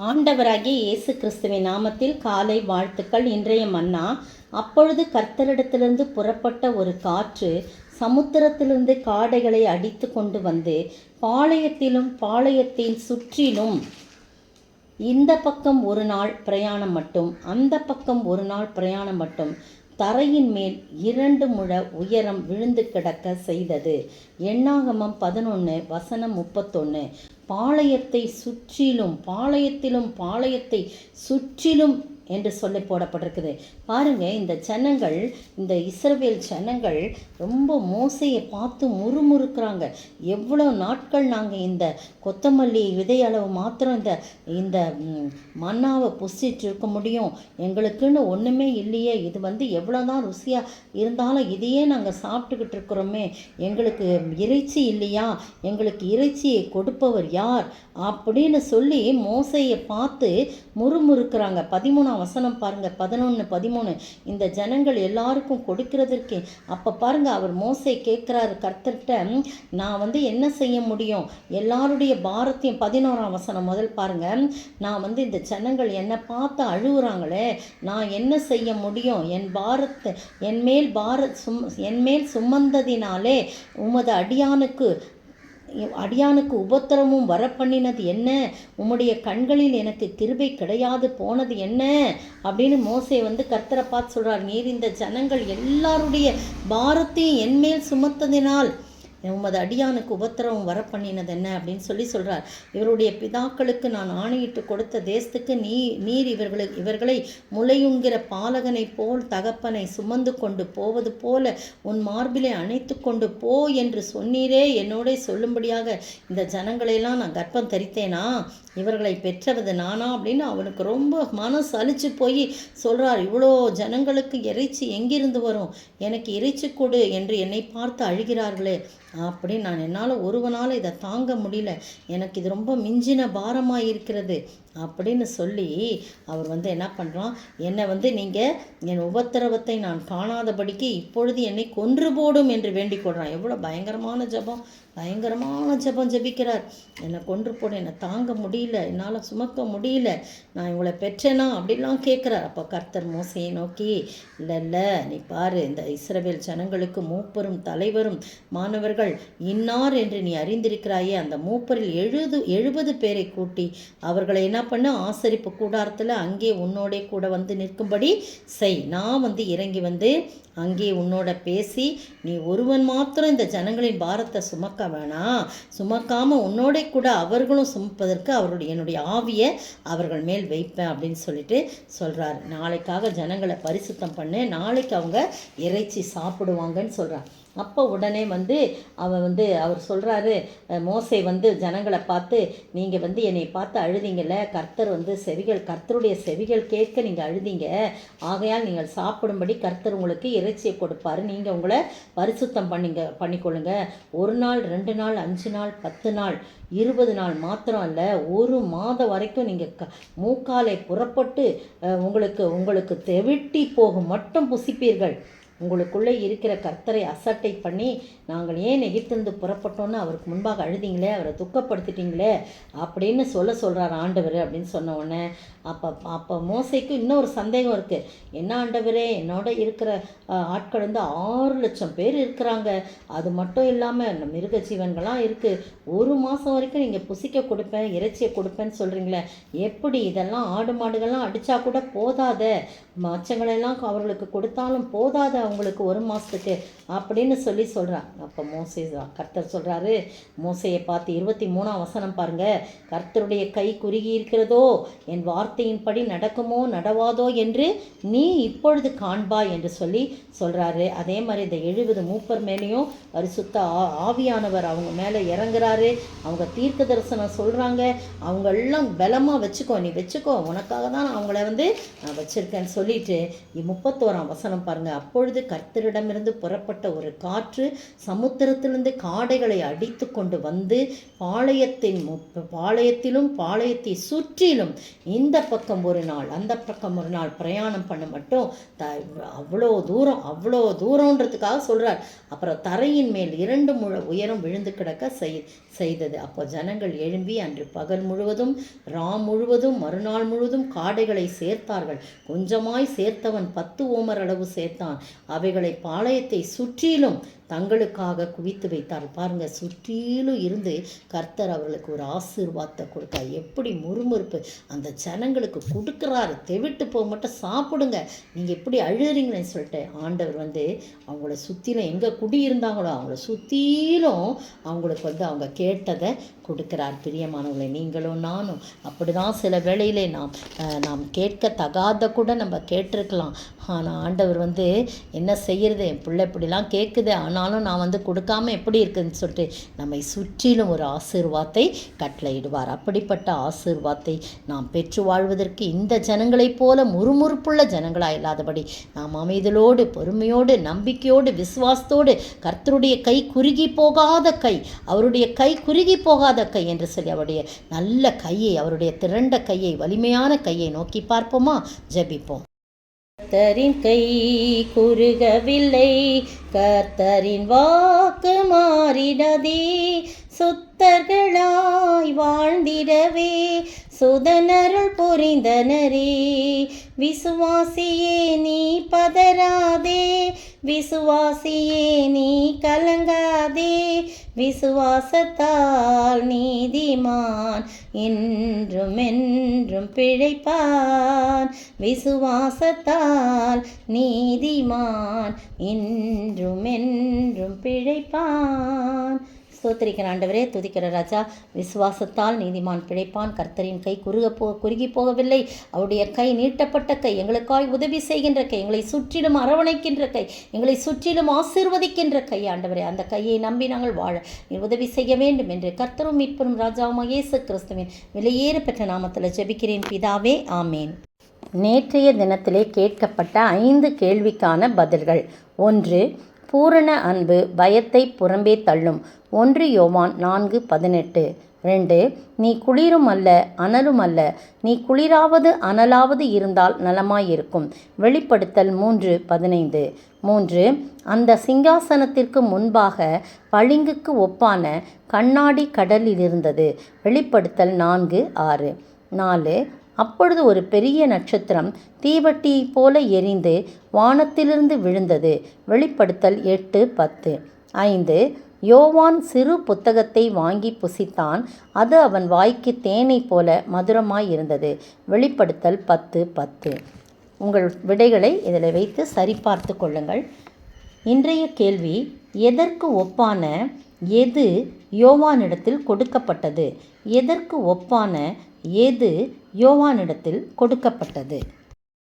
ஆண்டவராகிய இயேசு கிறிஸ்துவின் நாமத்தில் காலை வாழ்த்துக்கள். இன்றைய மன்னா. அப்பொழுது கர்த்தரிடத்திலிருந்து புறப்பட்ட ஒரு காற்று சமுத்திரத்திலிருந்து காடைகளை அடித்து கொண்டு வந்து பாளையத்திலும் பாளையத்தின் சுற்றிலும் இந்த பக்கம் ஒரு நாள் பிரயாணம் மட்டும் அந்த பக்கம் ஒரு நாள் பிரயாணம் மட்டும் தரையின் மேல் 2 முழ உயரம் விழுந்து கிடக்க செய்தது. எண்ணாகமம் 11:31. பாளையத்தை சுற்றிலும், பாளையத்தை சுற்றிலும் என்று சொல்லி போடப்பட்டிருக்குது. பாருங்க, இந்த ஜனங்கள், இந்த இஸ்ரவேல் ஜனங்கள் ரொம்ப மோசையை பார்த்து முறுமுறுக்கிறாங்க. எவ்வளோ நாட்கள் நாங்கள் இந்த கொத்தமல்லி விதையளவு மாத்திரம் இந்த மன்னாவை புசிட்டு இருக்க முடியும்? எங்களுக்குன்னு ஒன்றுமே இல்லையே. இது எவ்வளோ தான் ருசியாக இருந்தாலும் இதையே நாங்கள் சாப்பிட்டுக்கிட்டு இருக்கிறோமே. எங்களுக்கு இறைச்சி இல்லையா? எங்களுக்கு இறைச்சியை கொடுப்பவர் யார்? அப்படின்னு சொல்லி மோசையை பார்த்து முறுமுறுக்கிறாங்க. 13ஆம் வசனம் பாருங்க, 11:13. இந்த ஜனங்கள் எல்லாருக்கும் கொடுக்கிறதற்கு அப்போ பாருங்க, அவர் மோசை கேட்குறாரு கர்த்தர்கிட்ட, நான் என்ன செய்ய முடியும்? எல்லாருடைய பாரத்தையும் 11ஆம் வசனம் முதல் பாருங்க. நான் இந்த ஜனங்கள் என்னை பார்த்து அழுகுறாங்களே, நான் என்ன செய்ய முடியும்? என் மேல் சுமந்ததினாலே உமது அடியானுக்கு உபத்திரமும் வரப்பண்ணினது என்ன? உம்முடைய கண்களில் எனக்கு கிருபை கிடையாது போனது என்ன? அப்படின்னு மோசே கர்த்தரை பார்த்து சொல்கிறார். நீர் இந்த ஜனங்கள் எல்லாருடைய பாரத்தையும் என்மேல் சுமத்ததினால் உமது அடியானுக்கு உபத்திரவம் வரப்பண்ணினது என்ன அப்படின்னு சொல்கிறார். இவருடைய பிதாக்களுக்கு நான் ஆணையிட்டு கொடுத்த தேசத்துக்கு நீர் இவர்களை முளையுங்கிற பாலகனை போல் தகப்பனை சுமந்து கொண்டு போவது போல உன் மார்பிலை அணைத்து கொண்டு போ என்று சொன்னீரே. என்னோட சொல்லும்படியாக இந்த ஜனங்களையெல்லாம் நான் கர்ப்பம் தரித்தேனா? இவர்களை பெற்றது நானா? அப்படின்னு அவனுக்கு ரொம்ப மனசு அழிச்சு போய் சொல்கிறார். இவ்வளோ ஜனங்களுக்கு இறைச்சி எங்கிருந்து வரும்? எனக்கு இறைச்சி கொடு என்று என்னை பார்த்து அழுகிறார்களே அப்படின்னு என்னால் ஒருவனால் இதை தாங்க முடியல. எனக்கு இது ரொம்ப மிஞ்சின பாரமாக இருக்கிறது அப்படின்னு சொல்லி அவர் என்ன பண்ணுறான், என்னை நீங்கள் என் உபத்திரவத்தை நான் காணாதபடிக்கு இப்பொழுது என்னை கொன்று போடும் என்று வேண்டிக் கொள்கிறான். எவ்வளோ பயங்கரமான ஜபம் ஜபிக்கிறார். என்னை கொன்று போடும், என்னை தாங்க முடியல, என்னால் சுமக்க முடியல, நான் இவங்களை பெற்றேனா அப்படிலாம் கேட்குறார். அப்போ கர்த்தர் மோசையை நோக்கி, இல்லை நீ பாரு, இந்த இஸ்ரவேல் ஜனங்களுக்கு மூப்பரும் தலைவரும் மாணவர்கள் இன்னார் என்று நீ அறிந்திருக்கிறாயே. அந்த மூப்பரில் 70 பேரை கூட்டி அவர்களை என்ன பண்ண, ஆசரிப்பு கூடாரத்தில் அங்கே உன்னோட கூட நிற்கும்படி செய். நான் இறங்கி அங்கே உன்னோட பேசி, நீ ஒருவன் மாத்திரம் இந்த ஜனங்களின் பாரத்தை சுமக்க வேணாம், சுமக்காமல் உன்னோட கூட அவர்களும் சுமப்பதற்கு என்னுடைய ஆவியை அவர்கள் மேல் வைப்பேன் அப்படின்னு சொல்லிட்டு சொல்கிறார். நாளைக்காக ஜனங்களை பரிசுத்தம் பண்ணு, நாளைக்கு அவங்க இறைச்சி சாப்பிடுவாங்கன்னு சொல்கிறார். அப்போ உடனே அவர் சொல்கிறாரு, மோசே ஜனங்களை பார்த்து, நீங்கள் என்னை பார்த்து அழுதிங்கல்ல, கர்த்தருடைய செவிகள் கேட்க நீங்கள் அழுதிங்க, ஆகையால் நீங்கள் சாப்பிடும்படி கர்த்தர் உங்களுக்கு இறைச்சியை கொடுப்பாரு, நீங்கள் உங்களை பரிசுத்தம் பண்ணிக்கொள்ளுங்க. 1 நாள் 2 நாள் 5 நாள் 10 நாள் 20 நாள் மாத்திரம் அல்ல, 1 மாதம் வரைக்கும் நீங்கள் மூக்காலை புறப்பட்டு உங்களுக்கு தெவிட்டி போகும் மட்டும் புசிப்பீர்கள். உங்களுக்குள்ளே இருக்கிற கர்த்தரை அசட்டை பண்ணி, நாங்கள் ஏன் எகிப்திலிருந்து புறப்பட்டோன்னு அவருக்கு முன்பாக அழுதிங்களே, அவரை துக்கப்படுத்திட்டீங்களே அப்படின்னு சொல்கிறார் ஆண்டவர் அப்படின்னு சொன்ன உடனே அப்போ மோசைக்கு இன்னொரு சந்தேகம் இருக்குது. என்ன ஆண்டவரே, என்னோட இருக்கிற ஆட்கள் 6 லட்சம் பேர் இருக்கிறாங்க, அது மட்டும் இல்லாமல் மிருக ஜீவன்கள்லாம் இருக்குது, 1 மாதம் வரைக்கும் நீங்கள் புசிக்க கொடுப்பேன், இறைச்சியை கொடுப்பேன்னு சொல்கிறீங்களே, எப்படி? இதெல்லாம் ஆடு மாடுகள்லாம் அடித்தா கூட போதாத, மச்சங்களெல்லாம் அவர்களுக்கு கொடுத்தாலும் போதாத அவங்களுக்கு 1 மாதத்துக்கு அப்படின்னு சொல்கிறான். அப்போ கர்த்தர் சொல்கிறாரு, மோசையை பார்த்து 23ஆம் வசனம் பாருங்க. கர்த்தருடைய கை குறுகி இருக்கிறதோ, என் வார்த்தையின்படி நடக்குமோ நடவாதோ என்று நீ இப்பொழுது காண்பாய் என்று சொல்கிறாரு. அதே மாதிரி இந்த 70 மூப்பர் மேலேயும் பரிசுத்த ஆவியானவர் அவங்க மேலே இறங்குறாரு. அவங்க தீர்க்க தரிசனம் சொல்கிறாங்க. அவங்க எல்லாம் பலமாக வச்சுக்கோ, நீ வச்சுக்கோ, உனக்காக தான் அவங்கள நான் வச்சுருக்கேன்னு சொல்லிட்டு 31ஆம் வசனம் பாருங்க. அப்பொழுது பொழுது கர்த்தரிடமிருந்து புறப்பட்ட ஒரு காற்று சமுத்திரத்திலிருந்து காடைகளை அடித்து கொண்டு வந்து பாளையத்திலும் பாளையத்தை சுற்றிலும் இந்த பக்கம் ஒரு நாள் அந்த பக்கம் ஒரு நாள் பிரயாணம் பண்ண மட்டும் அவ்வளோ தூரம்ன்றதுக்காக சொல்கிறார். அப்புறம் தரையின் மேல் 2 முழ உயரம் விழுந்து கிடக்க செய்தது. அப்போ ஜனங்கள் எழும்பி அன்று பகல் முழுவதும் முழுவதும் மறுநாள் முழுவதும் காடைகளை சேர்த்தார்கள். கொஞ்சமாய் சேர்த்தவன் 10 ஓமர் அளவு சேர்த்தான். அவைகளை பாளையத்தை சுற்றிலும் தங்களுக்காக குவித்து வைத்தார். பாருங்க, சுற்றிலும் இருந்து கர்த்தர் அவர்களுக்கு ஒரு ஆசீர்வாதத்தை கொடுத்தார். எப்படி முறுமுறுப்பு அந்த ஜனங்களுக்கு கொடுக்குறாரு. தெவிட்டு போக மட்டும் சாப்பிடுங்க, நீங்கள் எப்படி அழுகிறீங்களேன்னு சொல்லிட்டு ஆண்டவர் அவங்கள சுற்றிலும் எங்கே குடியிருந்தாங்களோ அவங்கள சுற்றிலும் அவங்களுக்கு அவங்க கேட்டதை கொடுக்குறார். பிரியமானவங்களை, நீங்களும் நானும் அப்படி தான் சில வேளையிலே நாம் கேட்க தகாத கூட நம்ம கேட்டிருக்கலாம். ஆனால் ஆண்டவர் என்ன செய்கிறது, என் பிள்ளை இப்படிலாம் கேட்குது, ஆனாலும் நான் கொடுக்காம எப்படி இருக்குதுன்னு சொல்லிட்டு நம்மை சுற்றிலும் ஒரு ஆசீர்வாதத்தை கட்டளையிடுவார். அப்படிப்பட்ட ஆசீர்வாதத்தை நாம் பெற்று வாழ்வதற்கு இந்த ஜனங்களைப் போல முறுமுறுப்புள்ள ஜனங்களாக இல்லாதபடி நாம் அமைதலோடு, பொறுமையோடு, நம்பிக்கையோடு, விசுவாசத்தோடு, கர்த்தருடைய கை குறுகி போகாத கை, அவருடைய கை குறுகி போகாத கை என்று சொல்லி அவருடைய நல்ல கையை, அவருடைய திரண்ட கையை, வலிமையான கையை நோக்கி பார்ப்போமா? ஜெபிப்போம். கர்த்தரின் கை குறுகவில்லை, கர்த்தரின் வாக்கு மாறினதே, சுத்தர்களாய் வாழ்ந்திடவே சுதனருள் புரிந்தனரே. விசுவாசியே நீ பதறாதே, விசுவாசியே நீ கலங்காதே, விசுவாசத்தால் நீதிமான் என்றும் என்றும் பிழைப்பான், விசுவாசத்தால் நீதிமான் என்றும் என்றும் பிழைப்பான். ஸ்தோத்திரிக்கிற ஆண்டவரே, துதிக்கிற ராஜா, விசுவாசத்தால் நீதிமான் பிழைப்பான். கர்த்தரின் கை குறுகி போகவில்லை, அவருடைய கை நீட்டப்பட்ட கை, எங்களுக்காய் உதவி செய்கின்ற கை, எங்களை சுற்றிலும் அரவணைக்கின்ற கை, எங்களை சுற்றிலும் ஆசீர்வதிக்கின்ற கை. ஆண்டவரே, அந்த கையை நம்பி நாங்கள் வாழ நீ உதவி செய்ய வேண்டும் என்று கர்த்தரும் மீட்பரும் ராஜாவுமாகிய இயேசு கிறிஸ்துவின் விலையேற பெற்ற நாமத்தில் ஜெபிக்கிறேன் பிதாவே, ஆமேன். நேற்றைய தினத்திலே கேட்கப்பட்ட 5 கேள்விக்கான பதில்கள். 1. பூரண அன்பு பயத்தை புறம்பே தள்ளும். 1 யோவான் 4:18. 2. நீ குளிரும் அல்ல அனலும் அல்ல, நீ குளிராவது அனலாவது இருந்தால் நலமாயிருக்கும். வெளிப்படுத்தல் 3:15. 3. அந்த சிங்காசனத்திற்கு முன்பாக பளிங்குக்கு ஒப்பான கண்ணாடி கடலில் இருந்தது. வெளிப்படுத்தல் 4:6. 4. அப்பொழுது ஒரு பெரிய நட்சத்திரம் தீவட்டியைப் போல எரிந்து வானத்திலிருந்து விழுந்தது. வெளிப்படுத்தல் 8:10. 5. யோவான் சிறு புத்தகத்தை வாங்கி புசித்தான், அது அவன் வாய்க்கு தேனை போல மதுரமாயிருந்தது. வெளிப்படுத்தல் 10:10. உங்கள் விடைகளை இதில் வைத்து சரிபார்த்து கொள்ளுங்கள். இன்றைய கேள்வி, எதற்கு ஒப்பான எது யோவானிடத்தில் கொடுக்கப்பட்டது? எதற்கு ஒப்பான எது யோவானிடத்தில் கொடுக்கப்பட்டது?